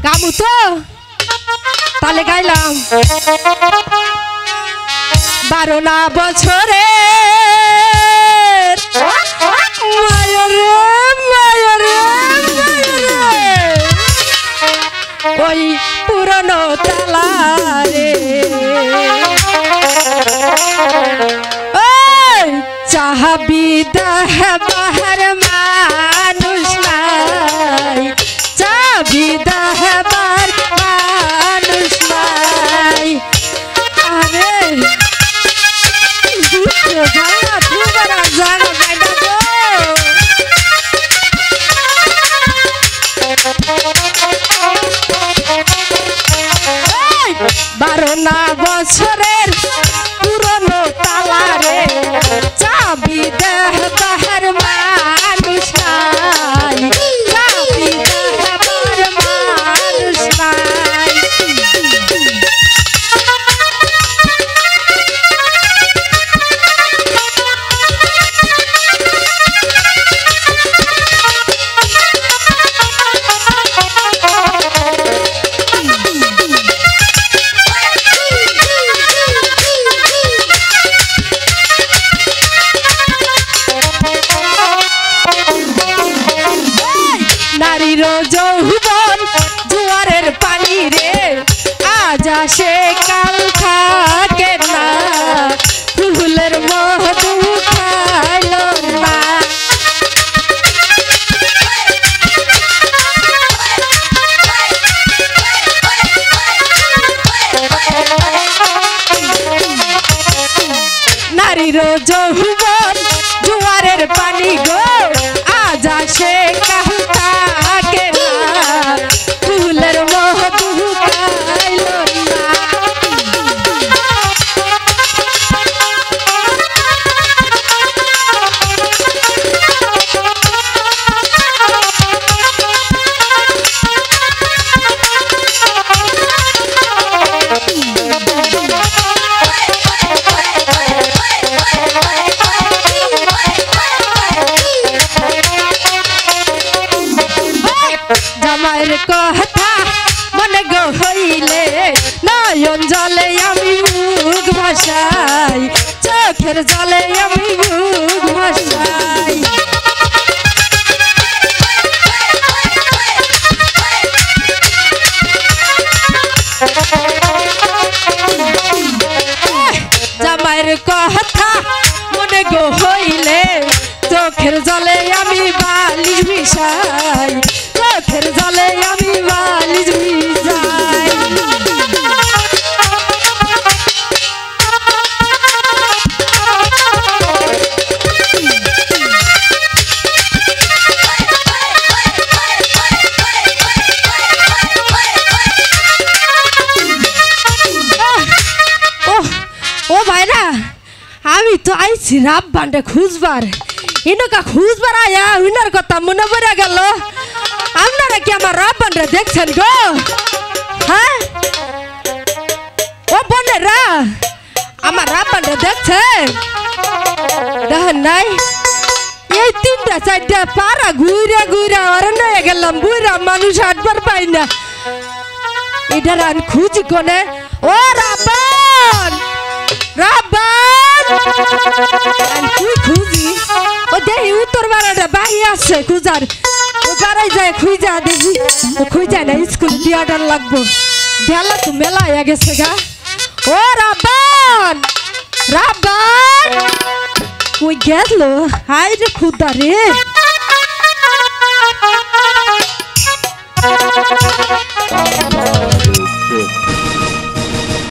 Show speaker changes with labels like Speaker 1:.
Speaker 1: গামু তো তাহলে গাইলাম 12 না বছরে ওই পুরনো তালারে চাহাবি দাহবার মানুষ নাই চাবি দাহবার মানুষ নাই আরে জানা তুবার জানা যায় না গো 12 না বছরের পুরনো তালারে চাবি দেহবার মানুষ নাই চাবি দেহবার মানুষ নাই নারীর যৌবন জোয়ারের পানি রে আজ আসে কাল থাকে না ফুলের মধু খাইলো না নারীর যৌবন জোয়ারের পানি গো আজ আসে কাল থাকে না ফুলের মধু খাইলো না জামাইর কথা মনে গো হইলে নয়ন জলে আমি মুখ ভাসাই চোখের জলে আমি মুখ ভাসাই জামাইর কথা মনে গো হইলে চোখের জলে আমি বালিশ মিশাই চোখের জলে আমি বালিশ মিশাই ও ভাইরা আমি তো আইছি রাব বান্ডে খুঁজবার ইনকা খুঁজবার আয়া উনার কথা মনে পড়ে গেল আপনারা কি আমার রাব বান্ডে দেখছেন গো হ্যাঁ ও বোনেরা আমার রাব বান্ডে দেখছেন দেখেন নাই এই 3টা 4টা পাড়া ঘুরে ঘুরে অরণ্য গেলাম বুড়া মানুষ হাঁটবার পাই না এটা রান খুঁজি কোনে ও রাব্বান রাব্বান তুই খুঁজি ও দেখি উত্তর বারাটা বাড়ি আসছে খুঁজার ও বাড়াই যায় খুঁজা দেখি ও খুঁজা না স্কুল দিয়াটার লাগবো বেলা তো মেলা হয়ে গেছে গা ও রাব্বান রাব্বান ওই গেল হাই রে খুদা রে